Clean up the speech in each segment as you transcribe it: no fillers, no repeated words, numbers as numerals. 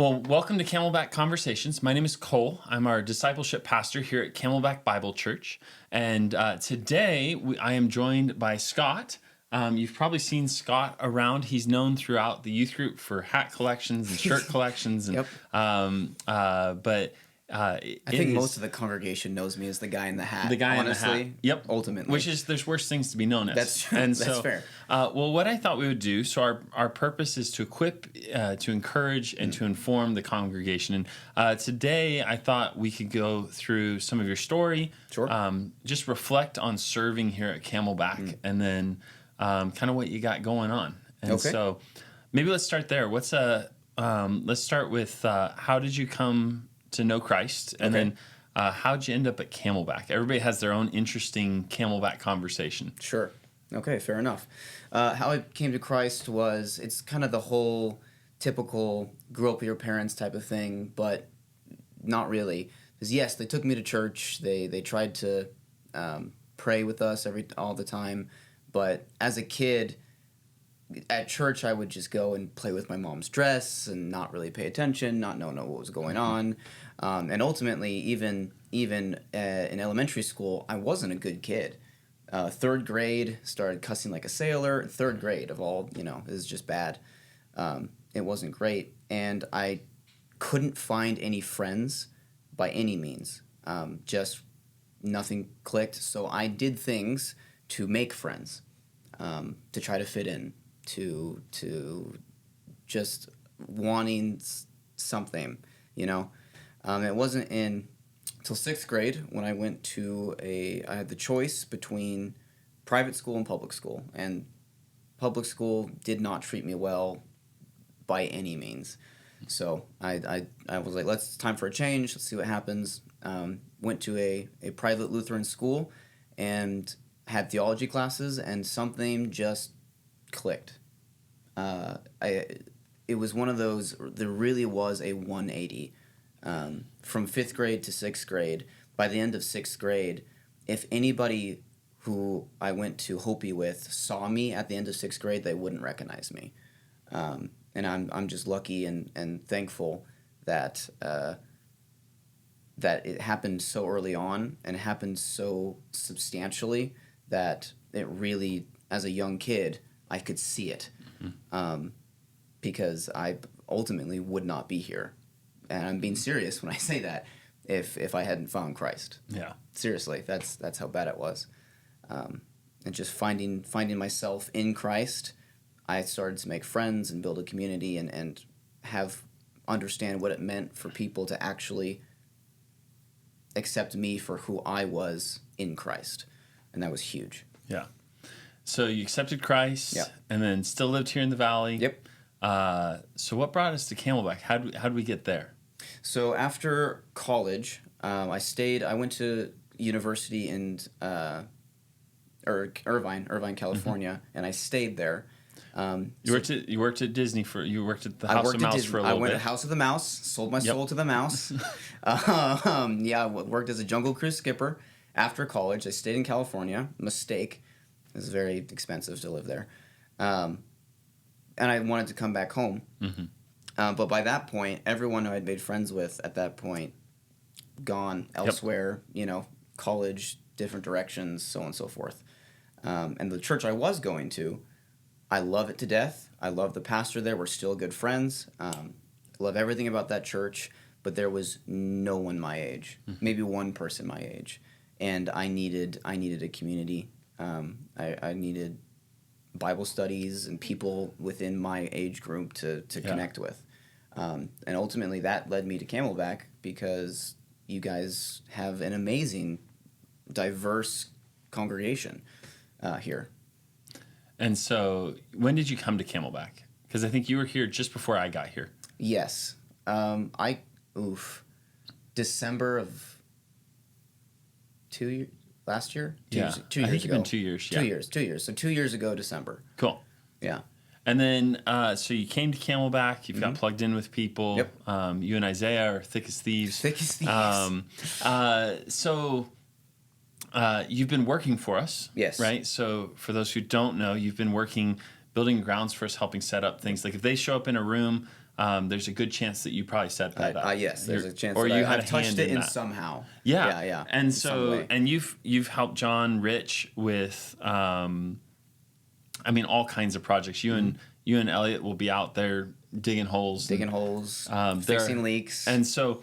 Well, welcome to Camelback Conversations. My name is Cole. I'm our discipleship pastor here at Camelback Bible Church. And today I am joined by Scott. You've probably seen Scott around. He's known throughout the youth group for hat collections and shirt collections. And, Yep. I think most of the congregation knows me as the guy in the hat. The guy honestly, in the hat. Yep. Ultimately. Which is, there's worse things to be known as. That's true. And That's so, fair. Well, what I thought we would do, so our purpose is to equip, to encourage, and to inform the congregation. And today I thought we could go through some of your story. Sure. Just reflect on serving here at Camelback, and then kind of what you got going on. And Okay. so maybe let's start there. Let's start with how did you come to know Christ, and Okay. then how'd you end up at Camelback? Everybody has their own interesting Camelback conversation. Sure. Okay, fair enough. How I came to Christ was, it's kind of the whole typical grow up with your parents type of thing, but not really. Because yes, they took me to church. They tried to pray with us all the time. But as a kid, at church, I would just go and play with my mom's dress and not really pay attention, not know what was going on. And ultimately, even in elementary school, I wasn't a good kid. Third grade, started cussing like a sailor. Third grade of all, it was just bad. It wasn't great. And I couldn't find any friends by any means. Just nothing clicked. So I did things to make friends, to try to fit in, to just wanting something, It wasn't until sixth grade when I went to I had the choice between private school and public school, and public school did not treat me well by any means. So I was like, it's time for a change. Let's see what happens. Went to a private Lutheran school and had theology classes, and something just clicked. It was one of those, there really was a 180. From fifth grade to sixth grade. By the end of sixth grade, if anybody who I went to Hopi with saw me at the end of sixth grade, they wouldn't recognize me. And I'm just lucky and thankful that that it happened so early on and it happened so substantially that it really, as a young kid, I could see it. Because I ultimately would not be here. And I'm being serious when I say that, if I hadn't found Christ. Yeah. Seriously, that's how bad it was. And just finding myself in Christ, I started to make friends and build a community and understand what it meant for people to actually accept me for who I was in Christ. And that was huge. Yeah. So you accepted Christ, Yep. and then still lived here in the valley. Yep. So what brought us to Camelback? How'd we get there? So after college, I went to university in Irvine, California, and I stayed there. You worked at Disney you worked at the House of Mouse for a little bit. I went to House of the Mouse, sold my soul to the mouse. I worked as a Jungle Cruise skipper. After college, I stayed in California. Mistake. It was very expensive to live there. And I wanted to come back home. Mm-hmm. But by that point, everyone who I'd made friends with at that point, gone elsewhere, college, different directions, so on and so forth. And the church I was going to, I love it to death. I love the pastor there. We're still good friends. Love everything about that church, but there was no one my age, maybe one person my age. And I needed a community. I needed Bible studies and people within my age group to connect with. And ultimately that led me to Camelback because you guys have an amazing, diverse congregation here. And so when did you come to Camelback? Because I think you were here just before I got here. Yes. December of last year? Two years ago. I think you've been 2 years. Yeah. 2 years. So 2 years ago, December. Cool. Yeah. And then, so you came to Camelback. You've got plugged in with people. Yep. You and Isaiah are thick as thieves. Thick as thieves. So you've been working for us. Yes. Right? So for those who don't know, you've been working, building grounds for us, helping set up things. Like if they show up in a room, there's a good chance that you probably set that up. Yes, there's a chance or that you had I've a touched hand it in that. somehow. Yeah, Yeah. And in some so, way. and you've helped John Rich with, all kinds of projects. You and Elliot will be out there digging holes, fixing leaks, and so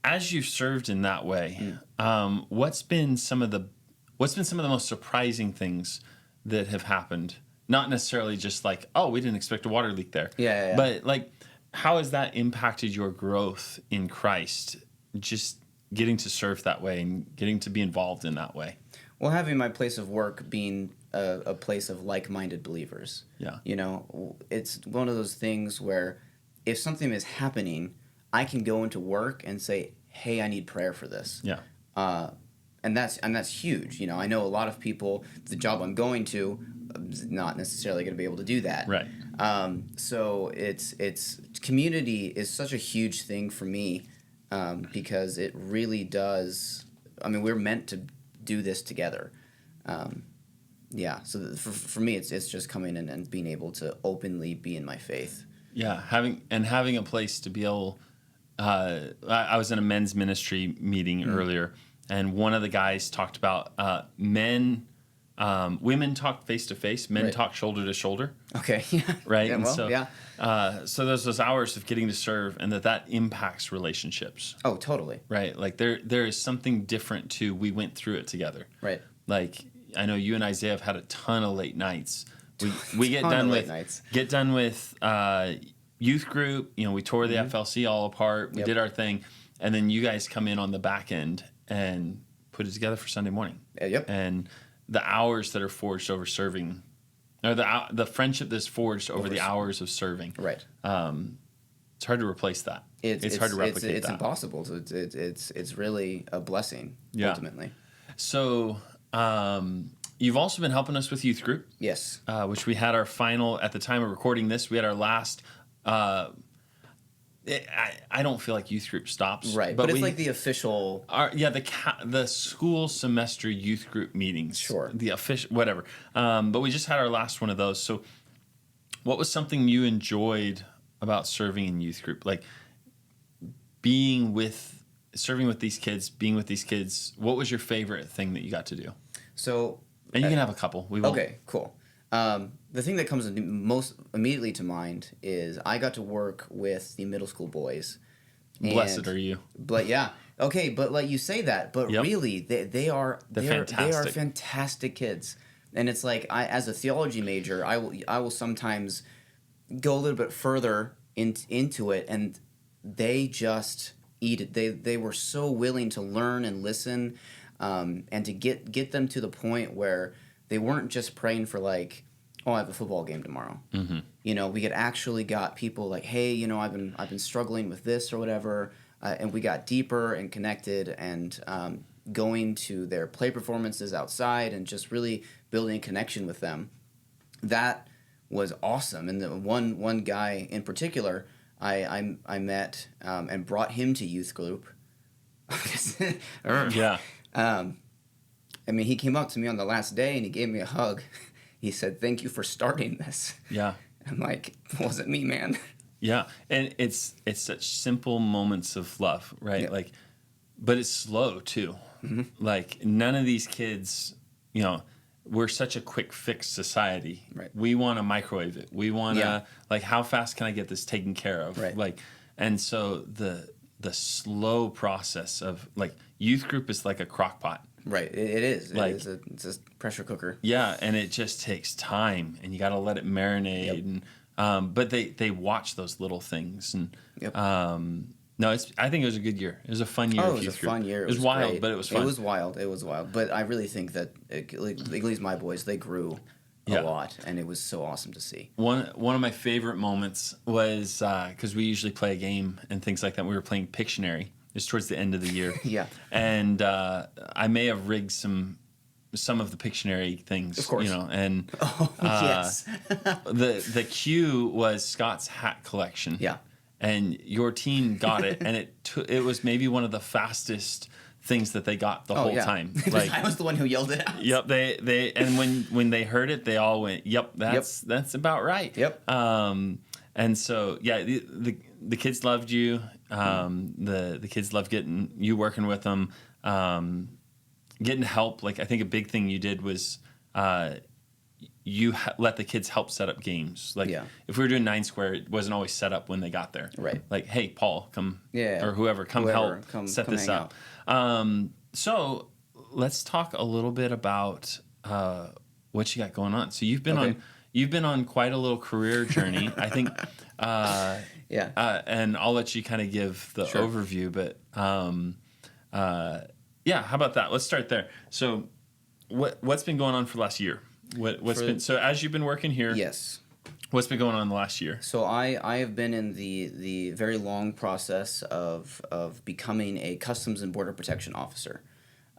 as you've served in that way, what's been some of the most surprising things that have happened? Not necessarily just like, oh, we didn't expect a water leak there. Yeah. But like, how has that impacted your growth in Christ? Just getting to serve that way and getting to be involved in that way. Well, having my place of work being a place of like-minded believers. Yeah. It's one of those things where if something is happening, I can go into work and say, "Hey, I need prayer for this." Yeah. And that's huge. I know a lot of people, the job I'm going to, is not necessarily going to be able to do that. Right. So it's community is such a huge thing for me, because it really does. We're meant to do this together. So for me, it's just coming in and being able to openly be in my faith. Yeah, having a place to be able. I was in a men's ministry meeting earlier, and one of the guys talked about women talk face to face, men talk shoulder to shoulder. Okay. Right. Yeah, And well, so, yeah. So there's those hours of getting to serve, and that impacts relationships. Oh, totally. Right. Like there is something different to we went through it together. Right. Like I know you and Isaiah have had a ton of late nights. We get done with youth group. We tore the FLC all apart. We did our thing, and then you guys come in on the back end and put it together for Sunday morning. Yep. And the hours that are forged over serving, or the friendship that's forged over the hours of serving. Right. It's hard to replace that. It's hard to replicate it's that. impossible. So it's really a blessing ultimately. So you've also been helping us with youth group. Yes. Which we had our final, at the time of recording this, we had our last, I don't feel like youth group stops. Right, but it's like the official... the school semester youth group meetings. Sure. The official, whatever. But we just had our last one of those. So what was something you enjoyed about serving in youth group? Like serving with these kids, being with these kids, what was your favorite thing that you got to do? So... And you can have a couple. We won't. Okay, cool. The thing that comes most immediately to mind is I got to work with the middle school boys. Blessed are you. But yeah, okay, but like you say that, but really they are fantastic. fantastic kids, and it's like as a theology major, I will sometimes go a little bit further into it, and they just eat it. They were so willing to learn and listen, and to get them to the point where they weren't just praying for like, oh, I have a football game tomorrow. Mm-hmm. We had actually got people like, hey, I've been struggling with this or whatever, and we got deeper and connected, and going to their play performances outside and just really building a connection with them. That was awesome. And the one guy in particular, I met and brought him to youth group. Yeah. He came up to me on the last day and he gave me a hug. He said, "Thank you for starting this." Yeah. I'm like, "It wasn't me, man." Yeah, and it's such simple moments of love, right? Yeah. Like, but it's slow too. Mm-hmm. Like none of these kids, we're such a quick fix society. Right. We want to microwave it. We want to like, how fast can I get this taken care of? Right. Like, and so the slow process of like youth group is like a crock pot. Right, it is. Like, it's a pressure cooker. Yeah, and it just takes time, and you got to let it marinate. Yep. And but they watch those little things, and Yep. no, I think it was a good year. It was a fun year. Oh, it was a fun year. It was wild, great. but it was fun. It was wild. But I really think that at least my boys, they grew a lot, and it was so awesome to see. One of my favorite moments was because we usually play a game and things like that. We were playing Pictionary. It's towards the end of the year. Yeah. And I may have rigged some of the Pictionary things. Of course. And Yes. the cue was Scott's hat collection. Yeah. And your team got it, and it was maybe one of the fastest things that they got the whole time. Like, I was the one who yelled it out. Yep, they and when they heard it, they all went, "Yep, that's about right." Yep. And so, yeah, the kids loved you. The kids loved getting you working with them, getting help. Like I think a big thing you did was let the kids help set up games. Like if we were doing 9 Square, it wasn't always set up when they got there. Right. Like, hey, Paul, come, or whoever, help set this up. So let's talk a little bit about what you got going on. So you've been on quite a little career journey. I think, and I'll let you kind of give the overview, but how about that? Let's start there. So what's been going on for the last year? So as you've been working here, what's been going on the last year? So I have been in the very long process of becoming a Customs and Border Protection officer.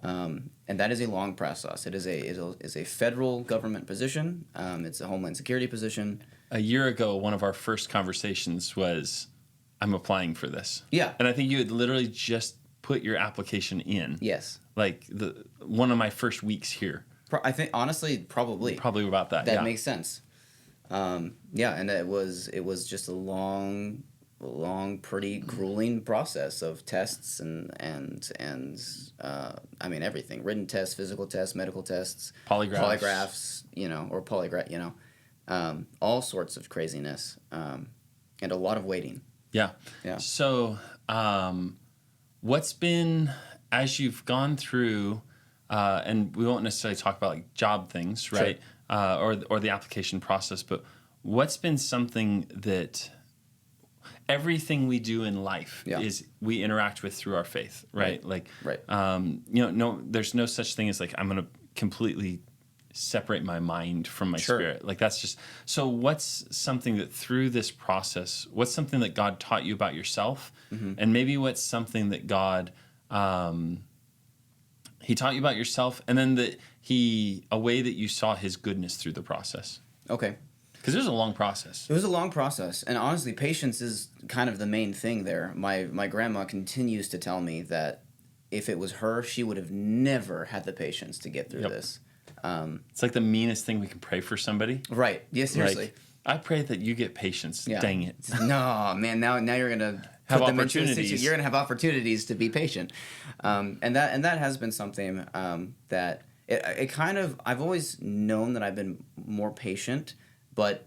And that is a long process. It is a federal government position. It's a Homeland Security position. A year ago, one of our first conversations was, I'm applying for this. Yeah. And I think you had literally just put your application in. Yes. Like one of my first weeks here. I think, honestly, probably about that. That makes sense. And it was just a long, pretty grueling process of tests and I mean everything: written tests, physical tests, medical tests, polygraphs, or polygraph, all sorts of craziness, and a lot of waiting. Yeah. So, what's been, as you've gone through, and we won't necessarily talk about like job things, right? Or the application process, but what's been something that everything we do in life is we interact with through our faith, right? There's no such thing as like I'm going to completely separate my mind from my spirit. Like that's just, so what's something that through this process, what's something that God taught you about yourself? And maybe what's something that God, he taught you about yourself, and then a way that you saw his goodness through the process. Okay. Because it was a long process. It was a long process, and honestly, patience is kind of the main thing there. My grandma continues to tell me that if it was her, she would have never had the patience to get through this. It's like the meanest thing we can pray for somebody. Right. Yeah, seriously. Like, I pray that you get patience. Yeah. Dang it. No, man. Now you're gonna have opportunities. You're gonna have opportunities to be patient, and that has been something that it kind of, I've always known that I've been more patient, but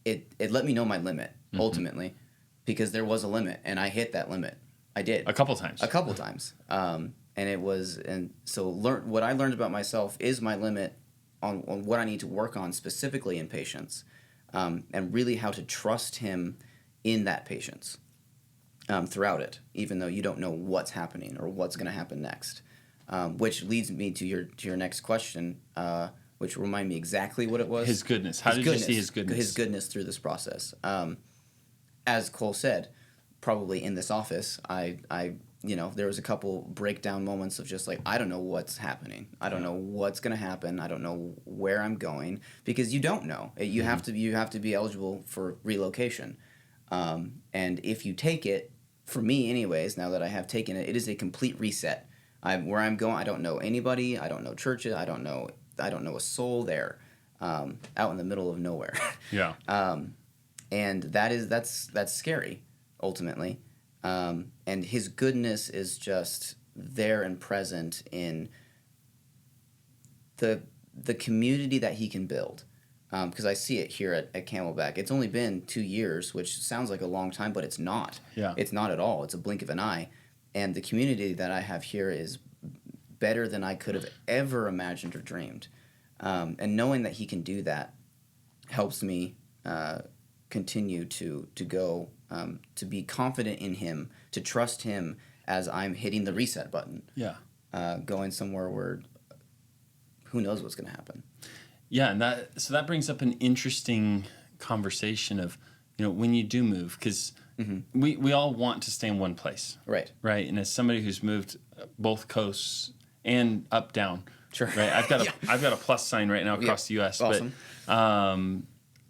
it let me know my limit ultimately, because there was a limit and I hit that limit. I did a couple times. And it was, and so what I learned about myself is my limit on what I need to work on specifically in patience, and really how to trust him in that patience throughout it, even though you don't know what's happening or what's going to happen next. Which leads me to your next question, which remind me exactly what it was. His goodness. How did you see his goodness? His goodness through this process. As Cole said, probably in this office, I there was a couple breakdown moments of just like, I don't know what's happening. I don't know what's going to happen. I don't know where I'm going, because you don't know. You have to be eligible for relocation. And if you take it, for me anyways, now that I have taken it, it is a complete reset. Where I'm going, I don't know anybody. I don't know churches. I don't know a soul there, out in the middle of nowhere. Yeah. And that's scary, ultimately. And his goodness is just there and present in the community that he can build. Because I see it here at Camelback. It's only been 2 years, which sounds like a long time, but it's not. Yeah. It's not at all. It's a blink of an eye. And the community that I have here is better than I could have ever imagined or dreamed. And knowing that he can do that helps me continue to go, to be confident in him, to trust him as I'm hitting the reset button. Yeah. Going somewhere where who knows what's going to happen. Yeah, and that brings up an interesting conversation of, when you do move, because we all want to stay in one place. Right. Right. And as somebody who's moved both coasts and up, down. Sure. Right. I've got a plus sign right now across the U.S. Awesome. But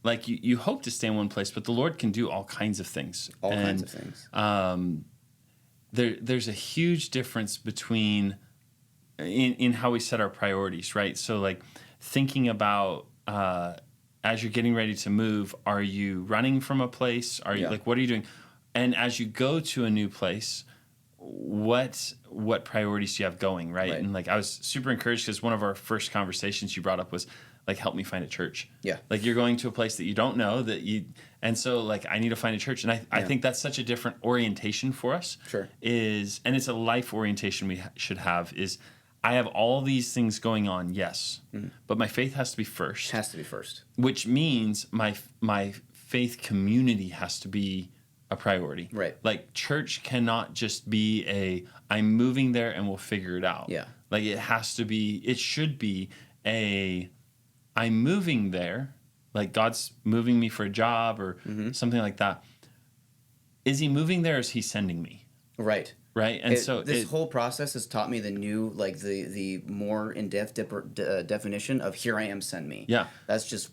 like you hope to stay in one place, but the Lord can do all kinds of things. Kinds of things. There's a huge difference between in how we set our priorities, right? So like thinking about as you're getting ready to move, are you running from a place? Are you Yeah. like, what are you doing? And as you go to a new place, what priorities do you have going, right? Right. And like I was super encouraged because one of our first conversations you brought up was like, help me find a church. Yeah. Like you're going to a place that you don't know and so like I need to find a church, and I think that's such a different orientation for us. Sure. And it's a life orientation we should have. Is I have all these things going on, yes, but my faith has to be first. Has to be first. Which means my faith community has to be a priority. Right. Like church cannot just be I'm moving there and we'll figure it out. Yeah. Like it should be I'm moving there, like God's moving me for a job or something like that. Is he moving there or is he sending me? Right. Right. And this whole process has taught me the new, like the more in-depth definition of "here I am, send me." Yeah. That's just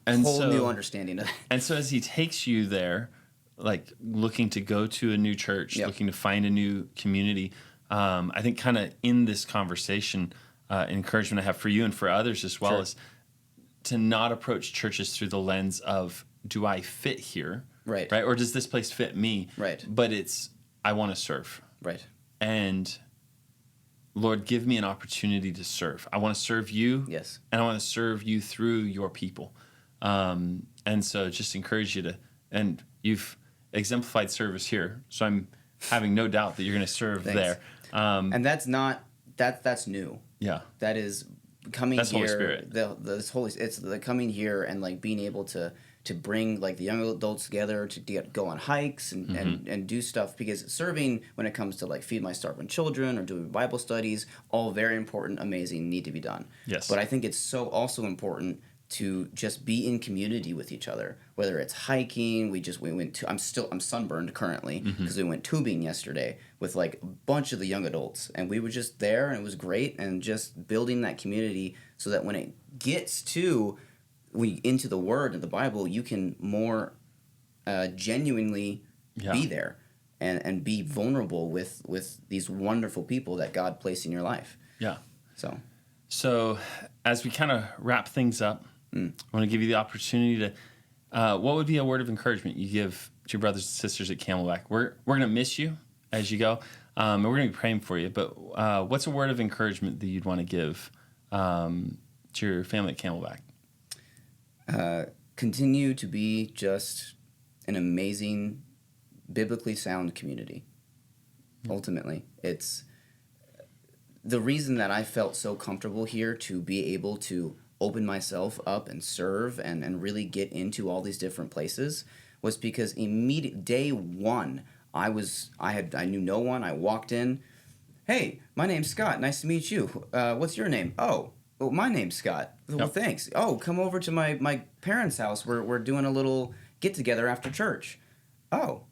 And whole so- new understanding of it. And so as he takes you there, like looking to go to a new church, Yep. looking to find a new community, I think kind of in this conversation, encouragement I have for you and for others as well Sure. is to not approach churches through the lens of, do I fit here? Right. Right. Or does this place fit me? Right. But I want to serve. Right. And Lord, give me an opportunity to serve. I want to serve you. Yes. And I want to serve you through your people. And so just encourage you to, and you've exemplified service here. So I'm having no doubt that you're going to serve Thanks. there. And that's not that's new. Yeah. That is coming That's here. Holy Spirit. It's the coming here and like being able to bring like the young adults together to go on hikes and do stuff, because serving when it comes to like feed my starving children or doing Bible studies, all very important, amazing, need to be done. Yes. But I think it's so also important to just be in community with each other, whether it's hiking. We went to, I'm sunburned currently because we went tubing yesterday with like a bunch of the young adults, and we were just there and it was great, and just building that community so that when it gets to into the Word and the Bible, you can more genuinely be there and be vulnerable with these wonderful people that God placed in your life. Yeah. So as we kind of wrap things up, I want to give you the opportunity to, what would be a word of encouragement you give to your brothers and sisters at Camelback? We're going to miss you as you go, and we're going to be praying for you. But what's a word of encouragement that you'd want to give to your family at Camelback? Continue to be just an amazing, biblically sound community. Ultimately, it's the reason that I felt so comfortable here to be able to open myself up and serve and really get into all these different places was because day one, I knew no one. I walked in, hey, my name's Scott. Nice to meet you. What's your name? Oh, well, my name's Scott. Well, Yep. thanks. Oh, come over to my parents' house. We're doing a little get together after church. Oh,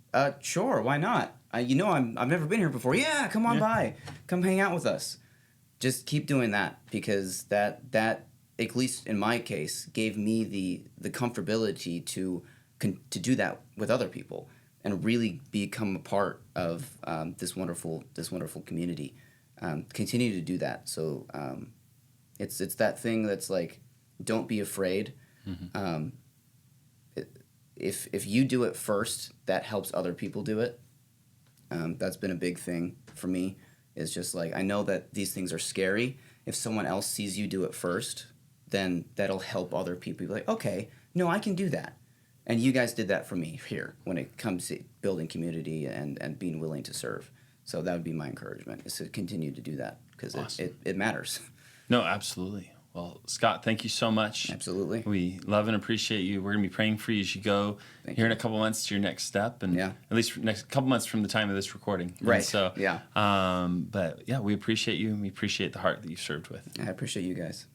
sure. Why not? I've never been here before. Yeah, come on by. Come hang out with us. Just keep doing that, because that at least in my case gave me the comfortability to do that with other people and really become a part of this wonderful community. Continue to do that. So it's that thing that's like, don't be afraid. If you do it first, that helps other people do it. That's been a big thing for me. It's just like, I know that these things are scary. If someone else sees you do it first, then that'll help other people be like, okay, no, I can do that. And you guys did that for me here when it comes to building community and being willing to serve. So that would be my encouragement, is to continue to do that, because Awesome. it matters. No, absolutely. Well, Scott, thank you so much. Absolutely. We love and appreciate you. We're going to be praying for you as you go here in a couple months to your next step, and at least next couple months from the time of this recording. Right. And so, yeah. But yeah, we appreciate you, and we appreciate the heart that you've served with. I appreciate you guys.